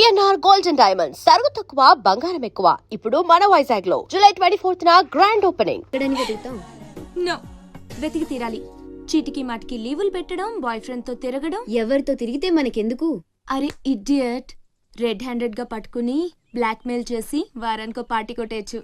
BNR gold and diamonds తరుగు తక్కువ బంగారం ఎక్కువ. ఇప్పుడు మన వైజాగ్ లో జూలై 24న గ్రాండ్ ఓపెనింగ్. నో, వెతికి తీరాలి. చీటికి మాటికి లీవులు పెట్టడం, బాయ్ ఫ్రెండ్ తో తిరగడం. ఎవరితో తిరిగితే మనకెందుకు? అరే ఇడియట్, రెడ్ హ్యాండెడ్ గా పట్టుకుని బ్లాక్ మెయిల్ చేసి వారానికో పార్టీ కొట్టేయచ్చు.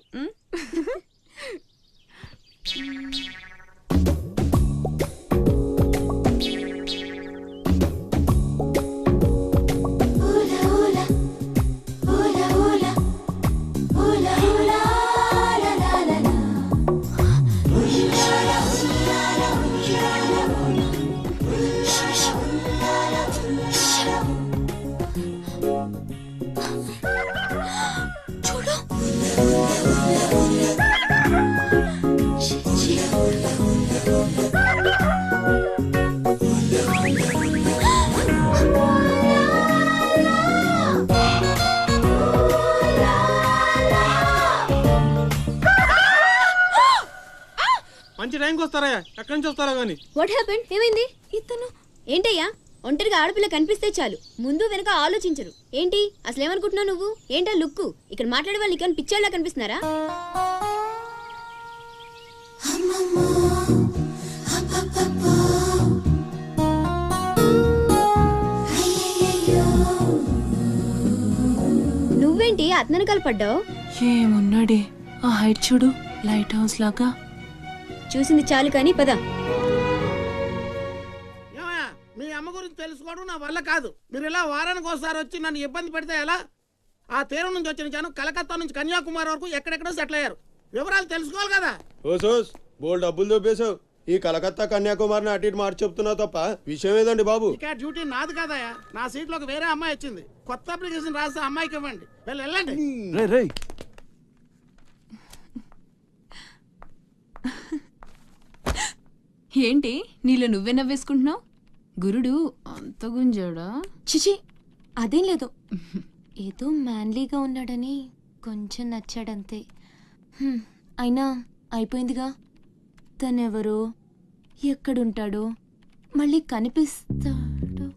మంచి టైంకి వస్తారా? ఎక్కడి నుంచి వస్తారా గానీ? What happened? ఏమైంది? ఇతను ఏంటయ్యా, ఒంటరిగా ఆడపిల్ల కనిపిస్తే చాలు ముందు వెనక ఆలోచించరు. ఏంటి అసలు ఏమనుకుంటున్నావు నువ్వు? ఏంటా లుక్కు? ఇక్కడ మాట్లాడే వాళ్ళు ఇక్కడ పిచ్చోళ్ళ కనిపిస్తున్నారా? నువ్వేంటి అతనకాల పడ్డావు? ఏమున్నాడే, ఆ హైట్ చూడు, లైట్ హౌస్ లాగా. చూసింది చాలు కానీ పద. మీ అమ్మ గురించి తెలుసుకోవడం నా వల్ల కాదు. మీరు ఇలా వారానికి ఒకసారి వచ్చి నన్ను ఇబ్బంది పెడితే ఎలా? ఆ తీరం నుంచి వచ్చిన జనం కలకత్తా నుంచి కన్యాకుమారి వరకు ఎక్కడెక్కడో సెటిల్ అయ్యారు. వివరాలు తెలుసుకోవాలి కదా. ఓసోస్ బోల్ డబ్బులు దొబ్బేశావు. ఈ కలకత్తా కన్యాకుమారిని అటు ఇటు మార్చి చెప్తున్నావు తప్ప విషయం ఏదండి బాబు? ఇక డ్యూటీ నాది కాదయా. నా సీట్లో ఒక వేరే అమ్మాయి వచ్చింది. కొత్త అప్లికేషన్ రాస్తే అమ్మాయికి ఇవ్వండి. వెళ్ళండి. ఏంటి నీలో నువ్వే నవ్వేసుకుంటున్నావు? గురుడు అంత గుంజాడా? చిచి, అదేం లేదు. ఏదో మ్యాన్లీగా ఉన్నాడని కొంచెం నచ్చాడంతే. అయినా అయిపోయిందిగా. తనెవరో, ఎక్కడుంటాడో, మళ్ళీ కనిపిస్తాడో.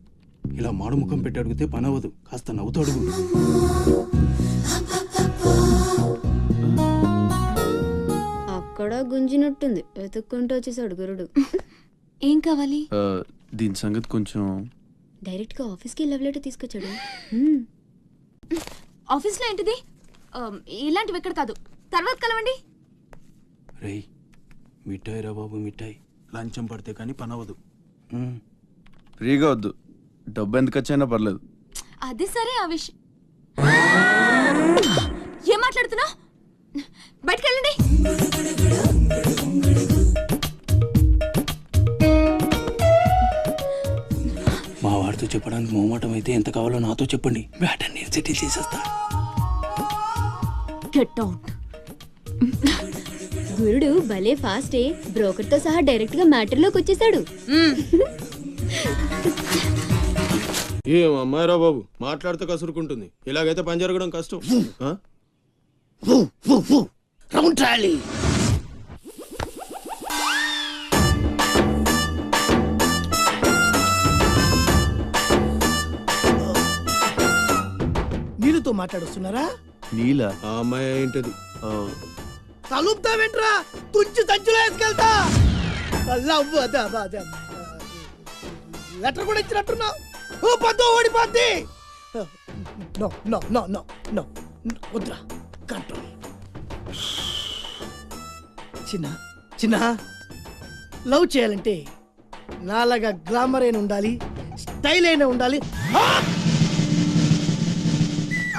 ఇలా మాడు ముఖం పెట్టి అడిగితే పని అవ్వదు. కాస్త నవ్వుతూ అడుగు. అక్కడ గుంజినట్టుంది, వెతుక్కుంటూ వచ్చేసాడు గురుడు. ఏం కావాలి? దీని సంగతి కొంచెం. డైరెక్ట్ గా ఆఫీస్ కి లవ్ లెటర్ తీసుకొచ్చాడు. ఆఫీస్లో ఏంటిది? ఇలాంటివి ఎక్కడ కాదు, తర్వాత కలవండి. రేయ్ మిఠాయి రా బాబు, మిఠాయి. లంచం పడితే కానీ పని అవ్వదు. ఫ్రీగా వద్దు, డబ్బు ఎంత ఖర్చైనా పర్లేదు. అది సరే, ఆ విషయం ఏం మాట్లాడుతున్నా? బయటకు వెళ్ళండి. మా వాడితో చెప్పడానికి మొహమాటం అయితే ఎంత కావాలో నాతో చెప్పండి. బ్యాటర్ నేను సెటిల్ చేసేస్తా. Get out. గురుడు భలే ఫాస్టే, బ్రోకర్ తో సహా డైరెక్ట్ గా మ్యాటర్ లోకి వచ్చేసాడు. ఏం అమ్మాయిరా బాబు, మాట్లాడితే కసురుకుంటుంది. ఇలాగైతే పని జరగడం కష్టం. Round trolley. నీళ్ళతో మాట్లాడుస్తున్నారా? నీలా? ఆ అమ్మాయి ఏంటది? తలుపుతావేంట్రా? తుంచి సంచులో వేసుకెళ్తా. లెటర్ కూడా ఇచ్చినట్టున్నావు. ఓ పద్దు ఓడిపోద్ది. No no no no no వద్దురా, కంట్రోల్. చిన్న చిన్న లవ్ చేయాలంటే నాలాగా గ్లామర్ అయినా ఉండాలి, స్టైల్ అయినా ఉండాలి,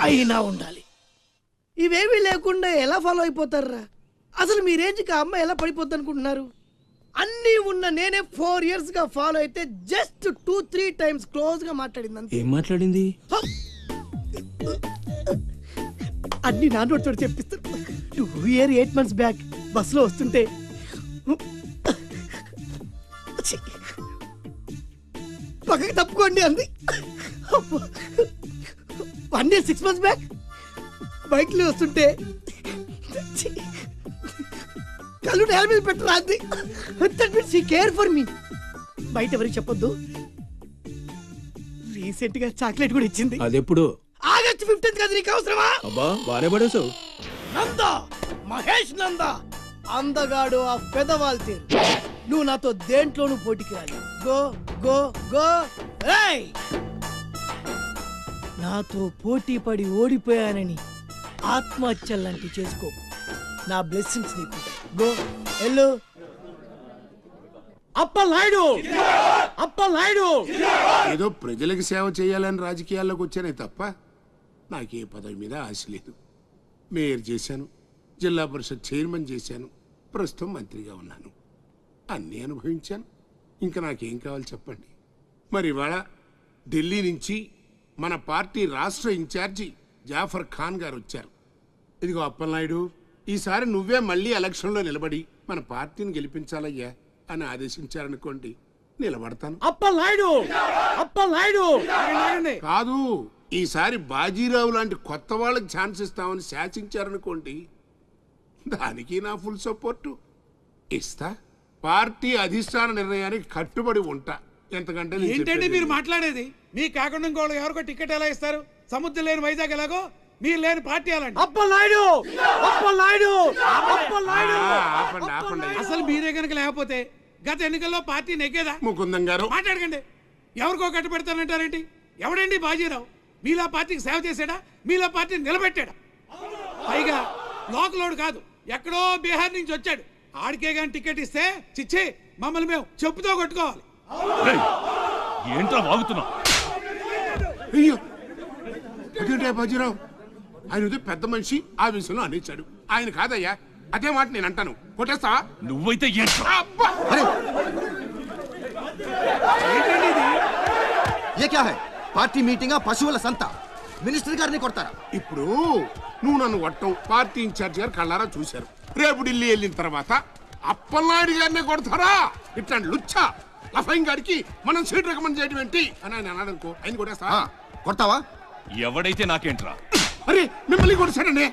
అయినా ఉండాలి. ఇవేమీ లేకుండా ఎలా ఫాలో అయిపోతారా? అసలు మీ రేంజ్కి ఆ అమ్మాయి ఎలా పడిపోద్ది అనుకుంటున్నారు? అన్నీ ఉన్న నేనే 4 years గా ఫాలో అయితే జస్ట్ 2-3 times క్లోజ్ గా మాట్లాడింది అంతే. ఏం మాట్లాడింది? అన్ని నా నోటితో చెప్పిస్తారు. 2 years 8 months బ్యాక్ బస్సులో వస్తుంటే పక్కకి తప్పుకోండి అంది. 1 year 6 months బ్యాక్ బైక్లో వస్తుంటే కళ్ళు నేల మీద పెట్టరా అంది. That means she care for me. బయట ఎవరికి చెప్పొద్దు. రీసెంట్ గా చాక్లెట్ కూడా ఇచ్చింది. అదెప్పుడు? ఆగ ఆగస్ట్ 15th కదా నీకు అవసరమా? అబ్బా బానే పడేసావు. నంద, మహేష్ నంద, అందగాడు ఆ పెదవాల్ తీరు. నువ్వు నాతో దేంట్లోనూ పోటీకి రాలి. Go go go. ఏయ్! నాతో పోటీ పడి ఓడిపోయానని ఆత్మహత్యలాంటి చేసుకో. నా బ్లెస్సింగ్స్ నీకు. గో ఎల్లు. అప్పలనాయుడు ఏదో ప్రజలకు సేవ చేయాలని రాజకీయాల్లోకి వచ్చానే తప్ప నాకే పదవి మీద ఆశ లేదు. మేయర్ చేశాను, జిల్లా పరిషత్ చైర్మన్ చేశాను, ప్రస్తుతం మంత్రిగా ఉన్నాను. అన్నీ అనుభవించాను. ఇంకా నాకేం కావాలి చెప్పండి. మరి ఇవాళ ఢిల్లీ నుంచి మన పార్టీ రాష్ట్ర ఇన్ఛార్జి జాఫర్ ఖాన్ గారు వచ్చారు. ఇదిగో అప్పలనాయుడు, ఈసారి నువ్వే మళ్ళీ ఎలక్షన్లో నిలబడి మన పార్టీని గెలిపించాలయ్యా అని ఆదేశించారనుకోండి, నిలబడతాను. అప్పలనాయుడు కాదు, ఈసారి బాజీరావు లాంటి కొత్త వాళ్ళకి ఛాన్స్ ఇస్తామని శాసించారనుకోండి, దానికి నా ఫుల్ సపోర్టు ఇస్తా. పార్టీ అధిష్టాన నిర్ణయానికి కట్టుబడి ఉంటా. ఎంతకంటే నేను ఏంటండి చెప్పేది మీరు మాట్లాడేది? మీ కాకుండా ఇంకోళ్ళు ఎవరికో టికెట్ ఎలా ఇస్తారు? సముద్రం లేని వైజాగ్ ఎలాగో మీరు లేని పార్టీ అలాంటి. ఆపండి, ఆపండి. అసలు మీరే కనుక లేకపోతే గత ఎన్నికల్లో పార్టీ నెగ్గేదా? ముకుందం గారు మాట్లాడకండి. ఎవరికో కట్టు పెడతానంటారేంటి? ఎవడండి బాజీరావు? మీలా పార్టీకి సేవ చేశాడా? మీలా పార్టీని నిలబెట్టాడా? పైగా లోకలోడు కాదు, ఎక్కడో బీహార్ నుంచి వచ్చాడు. ఆడికే గాని టికెట్ ఇస్తే చిచ్చే మమ్మల్ని మేము చెప్పుతో కొట్టుకోవాలి. ఏంట్రా వాగుతున్నావు? అయ్యో అదేంటే బాజీరావు, ఆయన ఉదయం పెద్ద మనిషి ఆ విషయంలో అనేచాడు. ఆయన కాదయ్యా, అదే మాట నేను అంటాను. కొట్టేస్తావా? నువ్వైతే ఏంట్రా? అబ్బా! ये क्या है? పార్టీ మీటింగా పశువుల సంత? మినిస్టర్ గారిని కొడతారా? ఇప్పుడు నువ్వు నన్ను కొట్టం పార్టీ ఇన్ఛార్జ్ గారు కళ్ళారా చూశారు. రేపు ఢిల్లీ వెళ్ళిన తర్వాత అప్పలనాయుడు గారినే కొడతారా? ఇట్లాంటి లుచ్చా లఫైన్ గారికి మనం సీట్ రికమెండ్ చేయడం ఏంటి అని ఆయన అన్నాడనుకో, ఆయన కొట్టేస్తా. కొడతావా? ఎవడైతే నాకేంట్రా? అరే మిమ్మల్ని కొడతాడండి.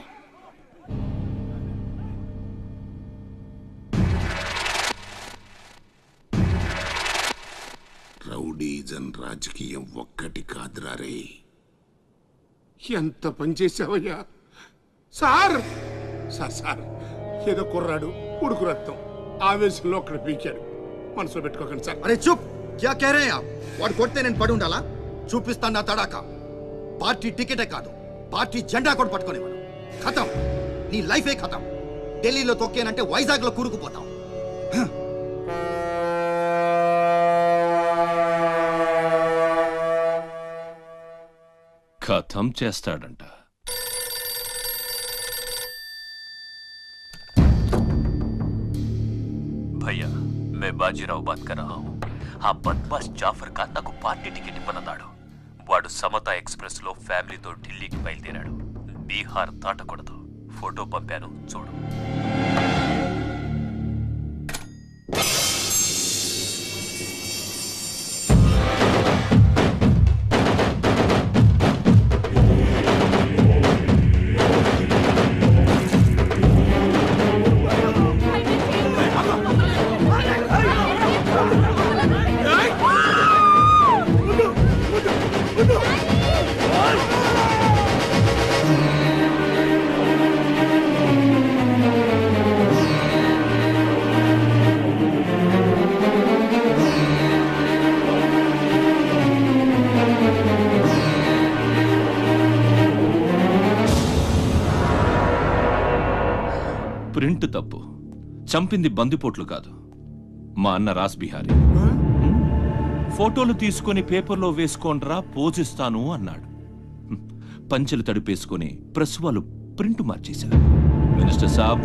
రౌడీజన్ రాజకీయం ఒక్కటి కాదురా రే. ఎంత పనిచేసావయ్యా సార్. సార్ ఏదో కుర్రాడు, ఉడుకు రక్తం, ఆవేశంలో అక్కడ పీకాడు. మనసులో పెట్టుకోకండి సార్. అరే చూప్, క్యా కహ రహే ఆప్? వాడు కొడితే నేను పడి ఉండాలా? చూపిస్తాను నా తడాక. పార్టీ టికెటే కాదు, పార్టీ జెండా కూడా పట్టుకునేవాడు. ఖతం, నీ లైఫే ఖతం. ఢిల్లీలో తొక్కేనంటే వైజాగ్ లో కూరుకుపోతాం. ఖతం చేస్తాడంట. भैया मैं बाजीराव बात कर रहा हूँ. ఆ బద్మాష్ జాఫర్ ఖాన్ నాకు పార్టీ టికెట్ ఇవ్వనన్నాడు. వాడు సమతా ఎక్స్ప్రెస్ లో ఫ్యామిలీతో ఢిల్లీకి బయలుదేరాడు. బీహార్ దాటకూడదు. ఫోటో పంపాను చూడు. ప్రింట్ తప్పు. చంపింది బందిపోట్లు కాదు, మా అన్న రాస్ బిహారీ. ఫోటోలు తీసుకొని పేపర్లో వేసుకోండ్రా పోజిస్తాను అన్నాడు. పంచెలు తడిపేసుకొని ప్రెస్ వాళ్ళు ప్రింట్ మార్చేశారు. మినిస్టర్ సాబ్,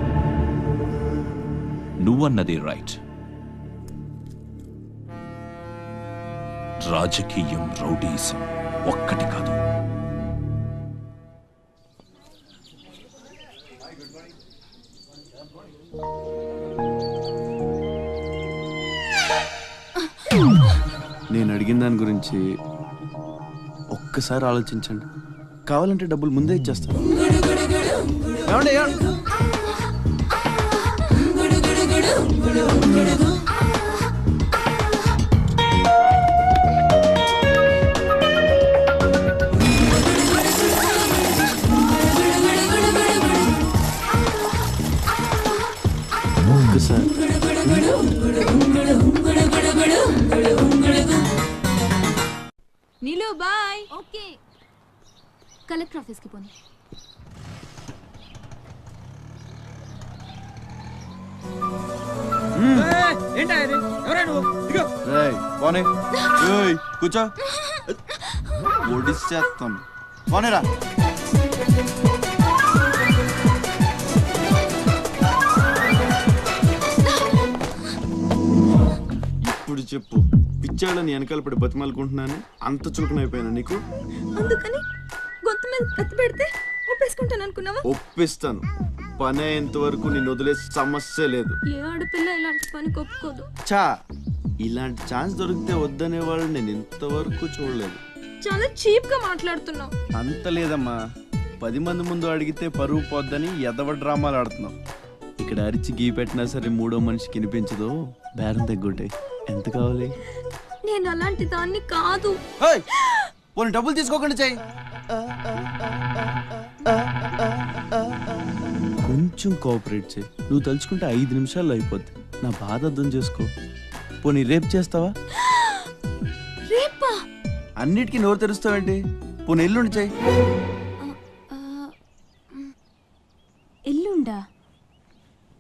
నువ్వన్నది రైట్. రాజకీయం రౌడీజం ఒక్కటి కాదు. నేను అడిగిన దాని గురించి ఒక్కసారి ఆలోచించండి. కావాలంటే డబ్బులు ముందే ఇచ్చేస్తాను. కలెక్టర్ ఆఫీస్కి పోనీ. పోనీ కూర్చో ఒడిచేస్తాం పోనేరా. ఇప్పుడు చెప్పు, పిచ్చాడని వెనకాల పడి బతిమాలుకుంటున్నాను, అంత చులకనైపోయాను నీకు? అందుకని గొంతు మీద కత్తి పెడితే ఒప్పేసుకుంటాను అనుకున్నావా? ఒప్పిస్తాను, పని అయ్యేంత వరకు నేను వదిలే సమస్య లేదు. ఏ ఆడపిల్ల ఇలాంటి పని ఒప్పుకోదు. చా, ఇలాంటి ఛాన్స్ దొరికితే వద్దనే వాళ్ళు నేను ఇంతవరకు చూడలేదు. చాలా చీప్ గా మాట్లాడుతున్నావు. అంత లేదమ్మా, 10 మంది ముందు అడిగితే పరువు పోద్దని ఎదవ డ్రామాలు ఆడుతున్నావు. ఇక్కడ అరిచి గీ పెట్టినా సరే మూడో మనిషికి వినిపించదు. బేరం తగ్గుంటాయి. ఎంత కావాలి? నేను అలాంటి దాన్ని కాదు. పోనీ డబ్బులు తీసుకోకుండా చెయ్యి. కొంచెం కోఆపరేట్ చేయి. నువ్వు తలుచుకుంటే 5 నిమిషాల్లో అయిపోద్ది. నా బాధ అర్థం చేసుకో. పోనీ రేపు చేస్తావా? రేపా? అన్నిటికీ నోరు తెరుస్తావేంటి? పోనీ ఎల్లుండి చెయ్యి. ఎల్లుండా?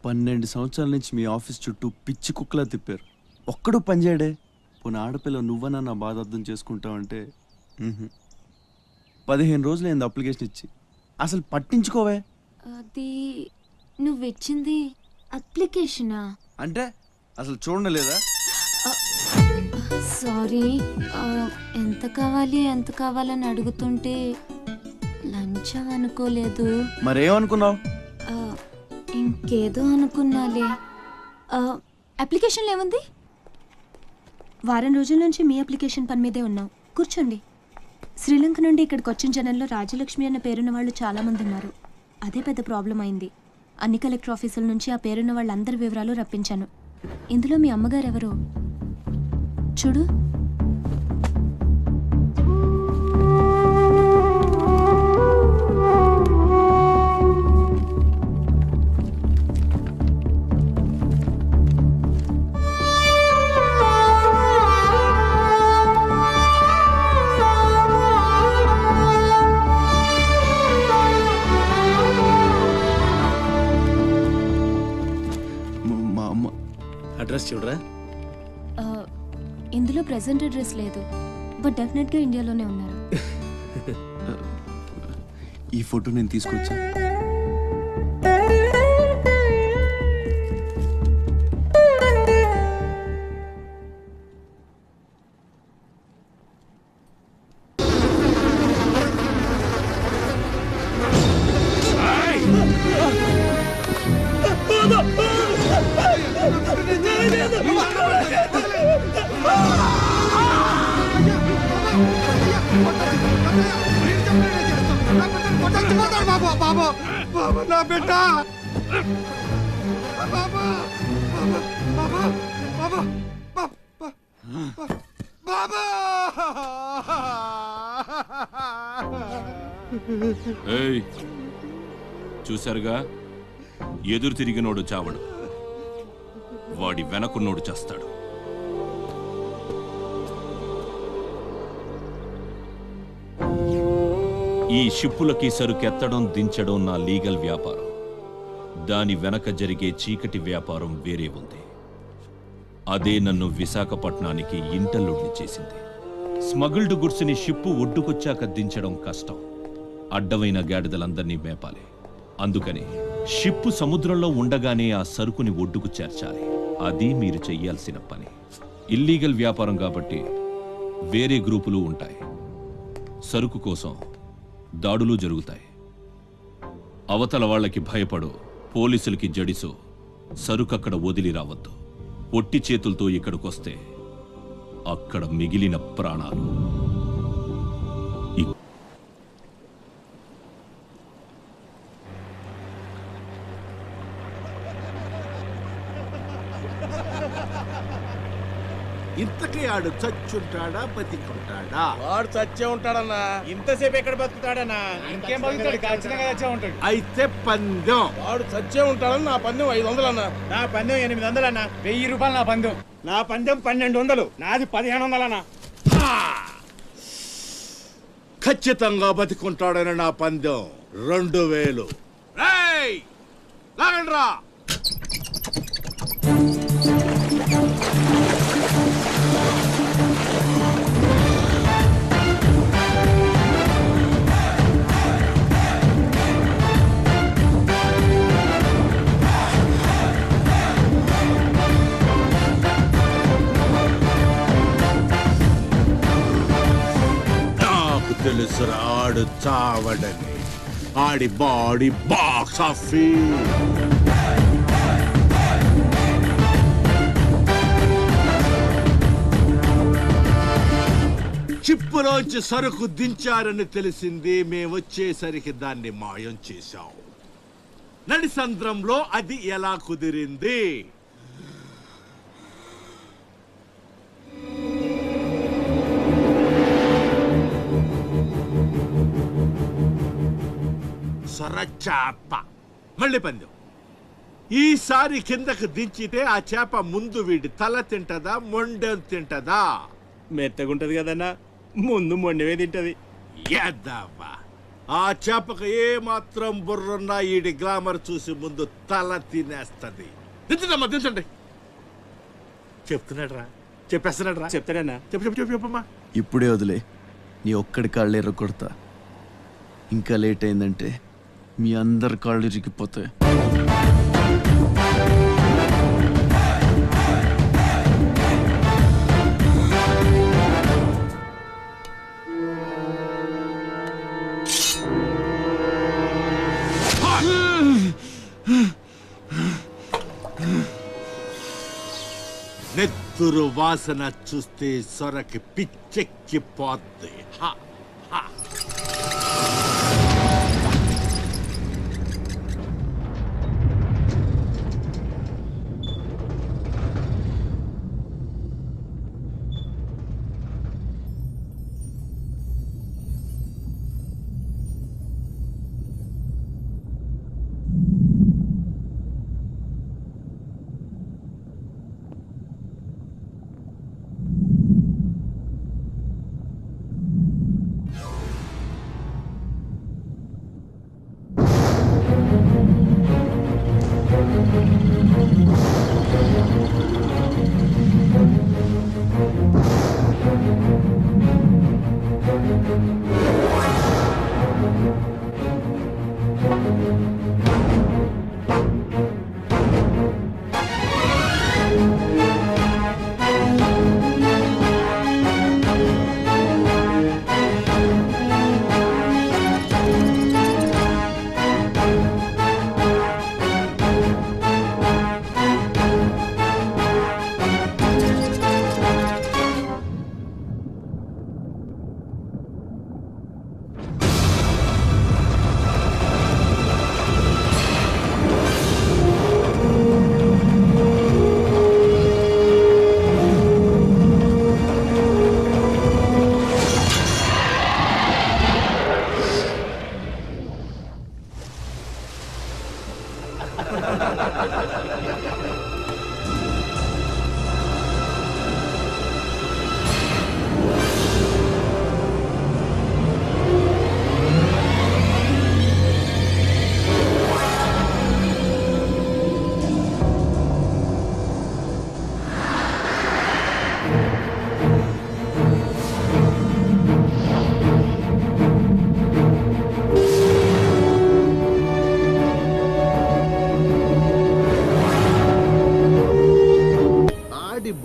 12 సంవత్సరాల నుంచి మీ ఆఫీస్ చుట్టూ పిచ్చి కుక్కలా తిప్పారు, ఒక్కడు పనిచేయడే. పోనీ ఆడపిల్ల నువ్వన్నా నా బాధ అర్థం చేసుకుంటావంటే 15 రోజులు అయింది అప్లికేషన్ ఇచ్చి, అసలు పట్టించుకోవే. అది నువ్వు ఇచ్చింది అప్లికేషనా? అంటే అసలు చూడలేదా? సారీ, ఎంత కావాలని అడుగుతుంటే లంచం అనుకోలేదు. మరేమనుకున్నావు? ఇంకేదో అనుకున్నాలే. అప్లికేషన్లో ఏముంది? వారం రోజుల నుంచి మీ అప్లికేషన్ పని మీదే ఉన్నాం. కూర్చోండి. శ్రీలంక నుండి ఇక్కడికి వచ్చిన జనంలో రాజలక్ష్మి అన్న పేరున్న వాళ్ళు చాలామంది ఉన్నారు. అదే పెద్ద ప్రాబ్లం అయింది. అన్ని కలెక్టర్ ఆఫీసుల నుంచి ఆ పేరున్న వాళ్ళందరి వివరాలు రప్పించాను. ఇందులో మీ అమ్మగారు ఎవరు చూడు. అడ్రస్ చూడరా. ఇందులో ప్రెసెంట్ అడ్రస్ లేదు, బట్ డెఫినెట్గా ఇండియాలోనే ఉన్నారు. ఈ ఫోటో నేను తీసుకొచ్చా. నా బిడ్డ ఏయ్, చూశారుగా, ఎదురు తిరిగినోడు చావడు, వాడి వెనకున్నోడు చేస్తాడు. ఈ షిప్పులకి సరుకెత్తడం దించడం నా లీగల్ వ్యాపారం. దాని వెనక జరిగే చీకటి వ్యాపారం వేరే ఉంది. అదే నన్ను విశాఖపట్నానికి ఇంటల్లుడిని చేసింది. స్మగుల్డ్ గుడ్స్ని షిప్పు ఒడ్డుకొచ్చాక దించడం కష్టం. అడ్డమైన గాడిదలందర్నీ మేపాలి. అందుకని షిప్పు సముద్రంలో ఉండగానే ఆ సరుకుని ఒడ్డుకు చేర్చాలి. అది మీరు చెయ్యాల్సిన పని. ఇల్లీగల్ వ్యాపారం కాబట్టి వేరే గ్రూపులు ఉంటాయి. సరుకు కోసం దాడులు జరుగుతాయి. అవతల వాళ్ళకి భయపడు, పోలీసులకి జడిసో సరుకక్కడ వదిలి రావద్దు. ఒట్టి చేతులతో ఇక్కడికొస్తే అక్కడ మిగిలిన ప్రాణాలు. ఇంతకీ ఆడు చచ్చుంటాడా బతికుంటాడా? వాడు చచ్చే ఉంటాడన్నా. ఇంతసేపు ఎక్కడ బతుకుతాడన్నా? ఇంకేం బతుకుతాడు, ఖచ్చితంగా చచ్చే ఉంటాడు. అయితే పందెం. వాడు చచ్చే ఉంటాడని నా పందెం 500 అన్నా. నా పందెం 800 అన్నా. 1000 రూపాయలు నా పందెం. నా పందెం 1200. నాది 1500 అన్నా. ఖచ్చితంగా బతికుంటాడని నా పందెం. 2000. లాగండ్రా. తెలుసు ఆడు చావడని. ఆడి బాడీ బాక్స్ ఆఫీస్. చిప్పులోంచి సరుకు దించారని తెలిసింది. మేమొచ్చేసరికి దాన్ని మాయం చేశాం. నడిసంద్రంలో అది ఎలా కుదిరింది? సొరచాప. మళ్ళీ పందెం. ఈసారి కిందకు దించితే ఆ చేప ముందు వీడి తల తింటదా, మొండెం తింటదా? మెత్తగుంటది కదన్నా, ముందు మొండెమే తింటది. యాదవ్వా, ఆ చేపకు ఏ మాత్రం బుర్రున్నా ఈడి గ్లామర్ చూసి ముందు తల తినేస్తది. దించదమ్మా, దించండి. చెప్తున్నాడు రా, చెప్పేస్తున్నాడు రా. చెప్తాడన్నా. చెప్పమ్మా. ఇప్పుడే వదిలే, నీ ఒక్కడి కాళ్ళు ఎర్ర కొడతా. ఇంకా లేట్ అయిందంటే మీ అందరి కాళ్ళు ఇరిగిపోతాయి. నెత్తురు వాసన చూస్తే సొరకి పిచ్చెక్కిపోద్ది.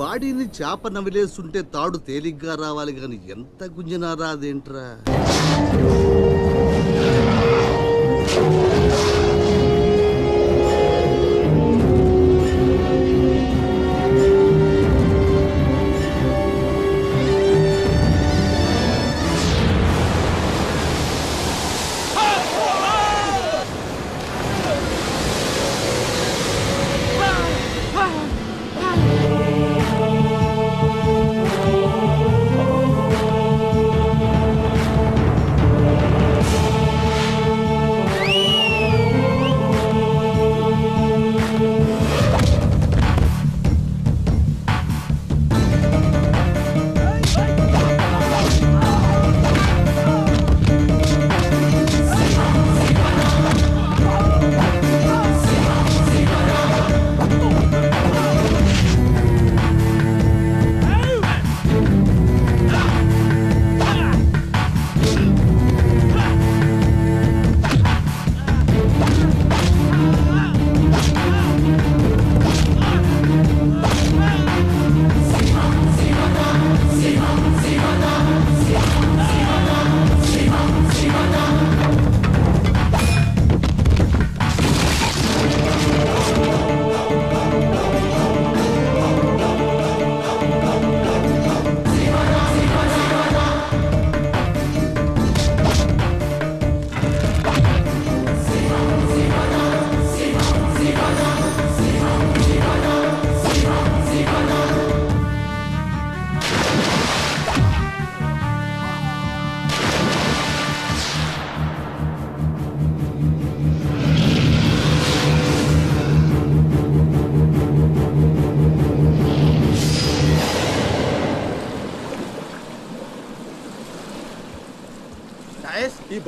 బాడీని చేప నవిలేస్తుంటే తాడు తేలిగ్గా రావాలి గాని ఎంత గుంజనా రాదేంట్రా.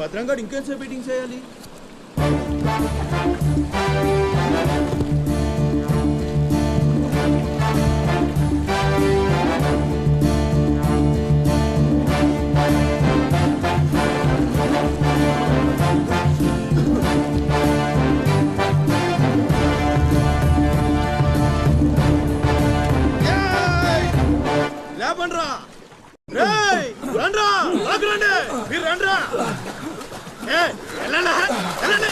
భద్రంగా ఇంకేంసేపు మీటింగ్ చేయాలి? లేపండ్రా, రేయ్ రండ్రా, లాగు రండి, మీరు రండ్రా. వెళ్ళండి.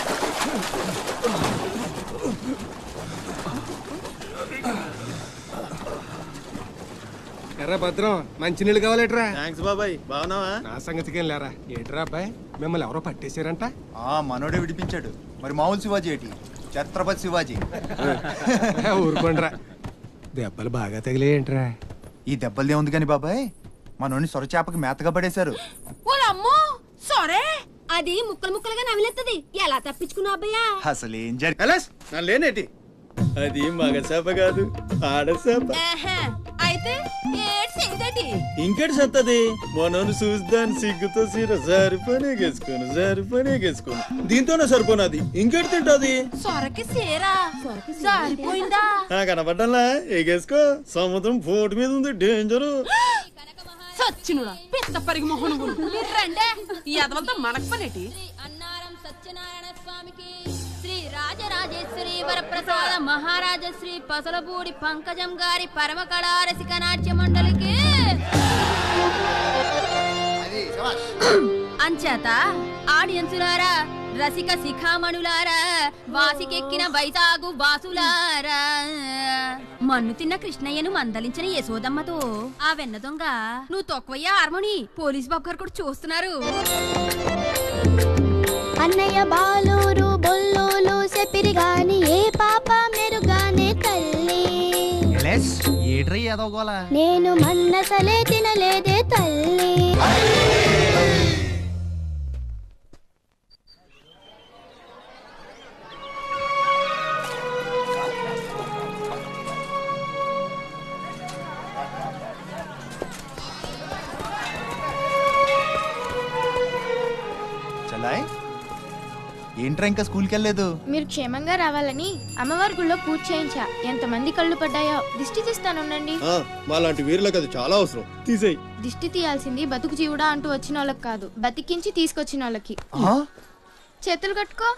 ఎర్రా భద్రం, మంచినీళ్ళు కావాలేట్రా? థ్యాంక్స్ బాబాయ్, బాగున్నావా? నా సంగతికేం లేరా. ఏట్రా అబ్బాయి, మిమ్మల్ని ఎవరో పట్టేశారంట? మనోడే విడిపించాడు. మరి మామూలు శివాజీ ఏంటి? ఛత్రపతి శివాజీ. ఊరుకోండిరా. దెబ్బలు బాగా తగిలేయంట్రా? ఈ దెబ్బలదే ఉంది కానీ బాబాయ్, మనోని సొరచేపకి మేతగా పడేశారు. ఓలమ్మో సరే, అది ముక్కలు ముక్కలుగా నమిలేస్తుంది. ఎలా తప్పించుకున్నావు అబ్బయ్యా? అసలేం నా లేనేటి, అది మగ చేప కాదు, ఆడచేప. అయితే ఇంకటి సత్తది, మనోని చూస్తాను సిగ్గుతో సీర సరిపోనేగేసుకోను. దీంతోనే సరిపోనది, ఇంకటి తింటది. సొరకి సేరా సరిపోయిందా? కనపడ్డంలా, ఎగేసుకో. సముద్రం పోటు మీద ఉంది, డేంజరు. సచ్చినుడా పెద్ద పరిగి మొహను మీరు రండే. ఈ అదవంతా మనకు పనేటి? అన్నారం సత్యనారాయణ స్వామికి, శ్రీ రాజరాజేశ్వరి వరప్రసాద మహారాజ శ్రీ పసలపూడి పంకజం గారి పరమ కళారసిక నాట్య మండలికి అంచేత ఆడియన్సులారా, రసిక శిఖామణులారా, వాసికెక్కిన వైజాగు వాసులారా, మన్ను తిన్న కృష్ణయ్యను మందలించిన యశోదమ్మతో ఆ వెన్న దొంగ నువ్వు తొక్కవయ్యా హార్మోని పోలీస్ బాబు గారు కూడా చూస్తున్నారు. అన్నయ్య బాలూరు బొల్లూలు చెప్పిరి గాని ఏ పాప మెరుగానే తల్లి. నేను మన్నసలే తినలేదే తల్లి. ఏంట్రా ఇంకా స్కూల్కి వెళ్ళలేదు? మీరు క్షేమంగా రావాలని అమ్మవారి గుళ్ళో పూజ చేయించా. ఎంతమంది కళ్ళు పడ్డాయో. దిష్టి తీస్తానుండండి. మాలాంటి వీరులకు అది చాలా అవసరం. తీసేయ్. దిష్టి తీయాల్సింది బతుకు జీవుడా అంటూ వచ్చిన వాళ్ళకి కాదు, బతికించి తీసుకొచ్చిన వాళ్ళకి. చేతులు కట్టుకో.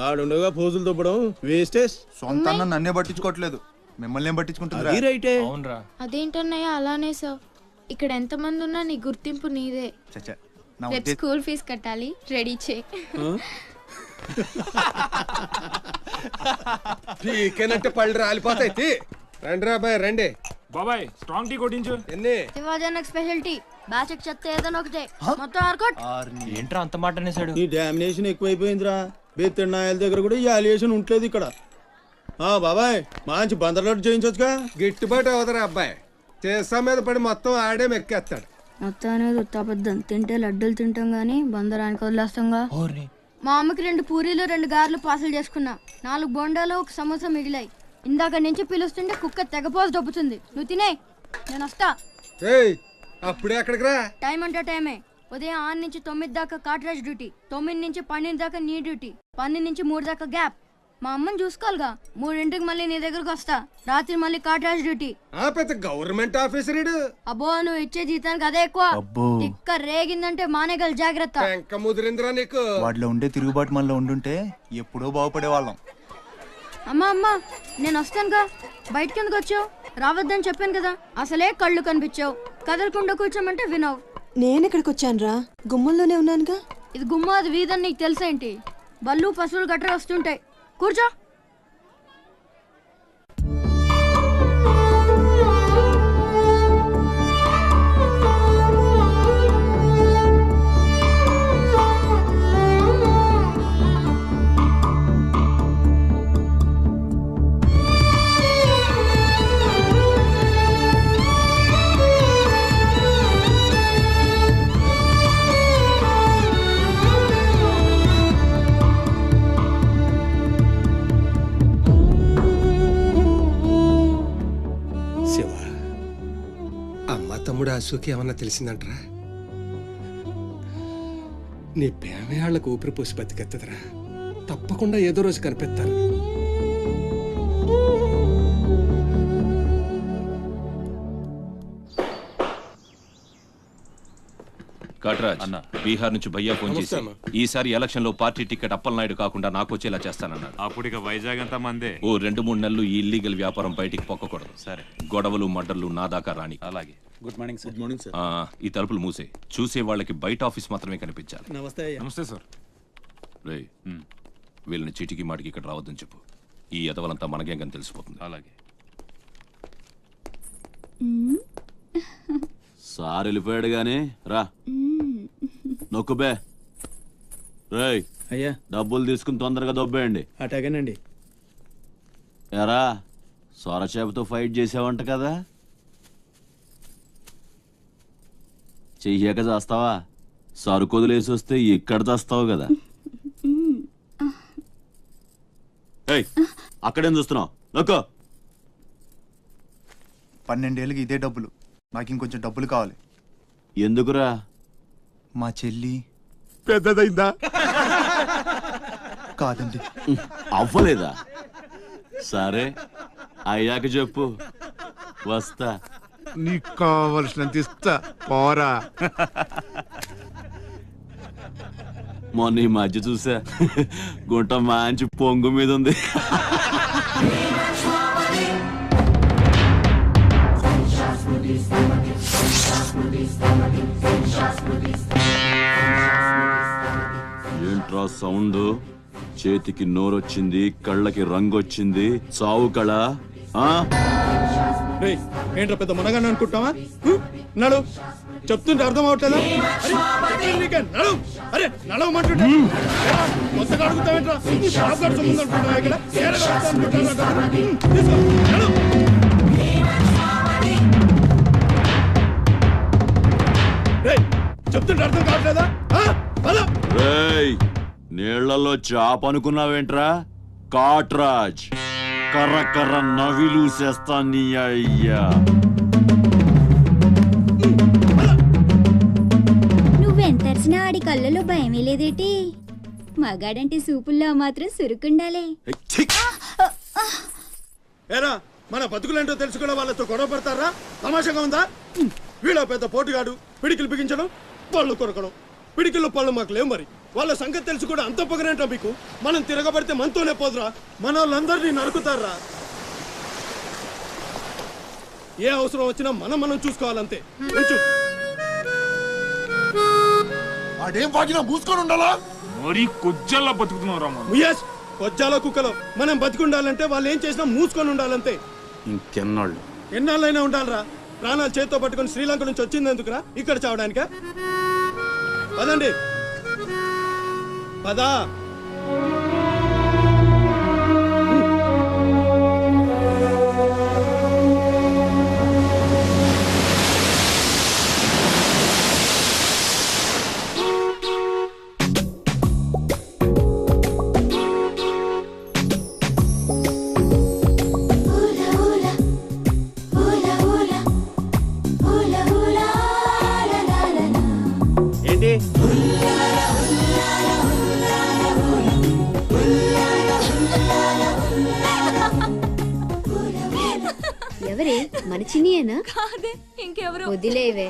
ఆడుండగా పోజులు తొప్పడం వేస్టేజ్. సొంత నన్నే పట్టించుకోవట్లేదు, మిమ్మల్ని ఏం పట్టించుకుంటారు? అదేంటన్నయ్య అలానే సార్, ఇక్కడ ఎంతమంది ఉన్నా నీ గుర్తింపు నీదే. రేపు స్కూల్ ఫీజు కట్టాలి, రెడీ చేయి. పీకేనంటే పళ్ళు రాలిపోతాయి. రండి రా అబ్బాయి, రండి. బాబాయ్ స్ట్రాంగ్ టీ కొట్టించు. ఎన్ని? శివాజీ స్పెషల్ టీ, బ్యాచ్ చెత్త ఏదైనా ఒకటే, మొత్తం ఆర్కోట్. ఏంట్రా అంత మాట అనేసాడు? ఈ డామినేషన్ ఎక్కువైపోయిందిరా. బెత్తడి నాయల దగ్గర కూడా ఈ అలియేషన్ ఉంటలేదు ఇక్కడ. బాబాయ్ మంచి బందర్లోటు చేయించొచ్చుగా. గిట్టుబాటు అవదరా అబ్బాయి, చేసా మీద పడి మొత్తం ఆడే మెక్కేస్తాడు. మొత్తం అనేది ఉత్తాపద్దం. తింటే లడ్డూలు తింటాం గానీ బందరానికి వదిలేస్తాంగా. మా అమ్మకి 2 పూరీలు 2 గారెలు పార్సల్ చేసుకున్నా. 4 బొండాలు 1 సమోసా మిగిలాయి. ఇందాక నుంచి పిలుస్తుంటే కుక్క తెగపోసి దొబ్బుతుంది. నువ్వు తినే, నేను వస్తా. అప్పుడే అక్కడికి రా. టైం అంటే టైమే. ఉదయం 6 నుంచి 9 దాకా కాట్రాజ్ డ్యూటీ, 9 నుంచి 12 దాకా నీ డ్యూటీ, 12 నుంచి 3 దాకా గ్యాప్. మా అమ్మని చూసుకోవాలిగా. 3ంటికి మళ్ళీ నీ దగ్గరకు వస్తా. రాత్రి మళ్ళీ కాట్రాజ్ డ్యూటీ. పెద్ద గవర్నమెంట్ ఆఫీసర్. అబ్బో, నువ్వు ఇచ్చే జీతానికి అదే ఎక్కువ. ఇక్క రేగిందంటే మానేగల జాగ్రత్త. ముదిరిందిరా నీకు. వాటిలో ఉండే తిరుగుబాటు మనలో ఉండుంటే ఎప్పుడో బాగుపడే వాళ్ళం. అమ్మా నేను వస్తానుగా. బయటకి ఎందుకు వచ్చావు? రావద్దని చెప్పాను కదా. అసలే కళ్ళు కనిపించావు. కదలకుండా కూర్చోమంటే వినవు. నేను ఇక్కడికి వచ్చాను రా, గుమ్మంలోనే ఉన్నానుగా. ఇది గుమ్మ, అది వీధని నీకు తెలుసేంటి? బళ్ళు పశువులు గట్రా వస్తుంటాయి. కూర్చో. తమ్ముడు అశోక్ ఏమన్నా తెలిసిందంటరా? నీ పేమేళ్లకు ఊపిరి పోసి బతికెత్తదురా. తప్పకుండా ఏదో రోజు కనిపెత్తారు. కాట్రాజ్ అన్న, బీహార్ నుంచి భయ్యా ఫోన్ చేసి నమస్తే అన్న. ఈసారి ఎలక్షన్ లో పార్టీ టికెట్ అప్పలనాయుడు కాకుండా నాకు వచ్చేలా చేస్తానన్నాడు. అప్పుడు ఇక వైజాగ్ అంతా మందే. ఓ 2-3 నెలలు ఈ ఇల్లీగల్ వ్యాపారం బయటికి పొక్కకూడదు. సరే, గొడవలు మడ్డర్లు నా దాకా రాని. అలాగే. Good morning sir. Good morning sir. ఈ తలుపులు మూసే. చూసే వాళ్ళకి బయట ఆఫీస్ మాత్రమే కనిపించాలి. నమస్తే అయ్యా. నమస్తే సార్. రే, వీళ్ళని చీటికి మాటికి ఇక్కడ రావద్దని చెప్పు. ఈ ఎదవలంతా మనకేం తెలిసిపోతుంది. అలాగే. సార్ వెళ్ళిపోయాడు గాని రా నొక్కుబే. రేయ్ అయ్యా, డబ్బులు తీసుకుని తొందరగా దొబ్బేయండి. అటాగేనండి. ఎరా సొరచేపతో ఫైట్ చేసావంట కదా, చెయ్యాక చేస్తావా? సరుకొదిలేసి వస్తే ఇక్కడ చేస్తావు కదా. ఏయ్, అక్కడేం చూస్తున్నావు? నొక్కో. 12 ఏళ్ళకి ఇదే డబ్బులు. నాకు ఇంకొంచెం డబ్బులు కావాలి. ఎందుకురా? మా చెల్లి పెద్దదైందా? కాదండి. అవ్వలేదా? సరే అయ్యాక చెప్పు, వస్తా. నీకు కావలసినంత ఇస్తా, పోరా. మొన్న ఈ మధ్య చూసా, గుంట మంచి పొంగు మీద ఉంది. ఏంట్రా సౌండ్? చేతికి నోరొచ్చింది, కళ్ళకి రంగొచ్చింది, చావు కళ. ఏంట్రా పెద్ద మునగాన్ని అనుకుంటావా? నడు, చెప్తుంటే అర్థం అవట్లేదా? నడు, అరే నడవమంటుంటే కొత్తగా అడుగుతావేంట్రా? ఇక్కడ చెప్తుంటే అర్థం కావట్లేదా? రేయ్, నీళ్లలో చాప అనుకున్నావేంట్రా? కాట్రాజ్, కర్ర కర్ర నవిలూసేస్తా నీ అయ్యా. నువ్వెంతర్చినా ఆడి కళ్ళలో భయమే లేదేటి? మగాడంటే సూపుల్లో మాత్రం సురుకుండాలే. ఏరా, మన బతుకులేంటో తెలుసుకునే వాళ్ళతో గొడవ పడతారా? తమాషాగా ఉందా? వీళ్ళ పెద్ద పోటుగాడు, పిడికిలు బిగించడం, పళ్ళు కొరకడం. పిడికిల్లో పళ్ళు మాకు లేవు, మరి వాళ్ళ సంగతి తెలుసు కూడా అంత పొగరేంటా మీకు? మనం తిరగబడితే మనతోనే పోదురా, మన వాళ్ళందరినీ నరుకుతారా? ఏ అవసరం వచ్చినా మనం చూసుకోవాలంతే. వాడేం వాగినా మూసుకొని ఉండాలా? మరి కొజ్జల్లా బతుకుతున్నావు. ముయేష్, కొజ్జాలో కుక్కలో మనం బతికుండాలంటే వాళ్ళు ఏం చేసినా మూసుకొని ఉండాలంతే. ఇంకెన్నాళ్ళు? ఎన్నాళ్ళైనా ఉండాలరా. ప్రాణాలు చేతితో పట్టుకొని శ్రీలంక నుంచి వచ్చింది ఎందుకురా? ఇక్కడ చావడానికా? పదండి, పదా. ఏంటి ఎవరే? మన చిన్నియేనా? కాదే, ఇంకెవరు? వదిలేవే.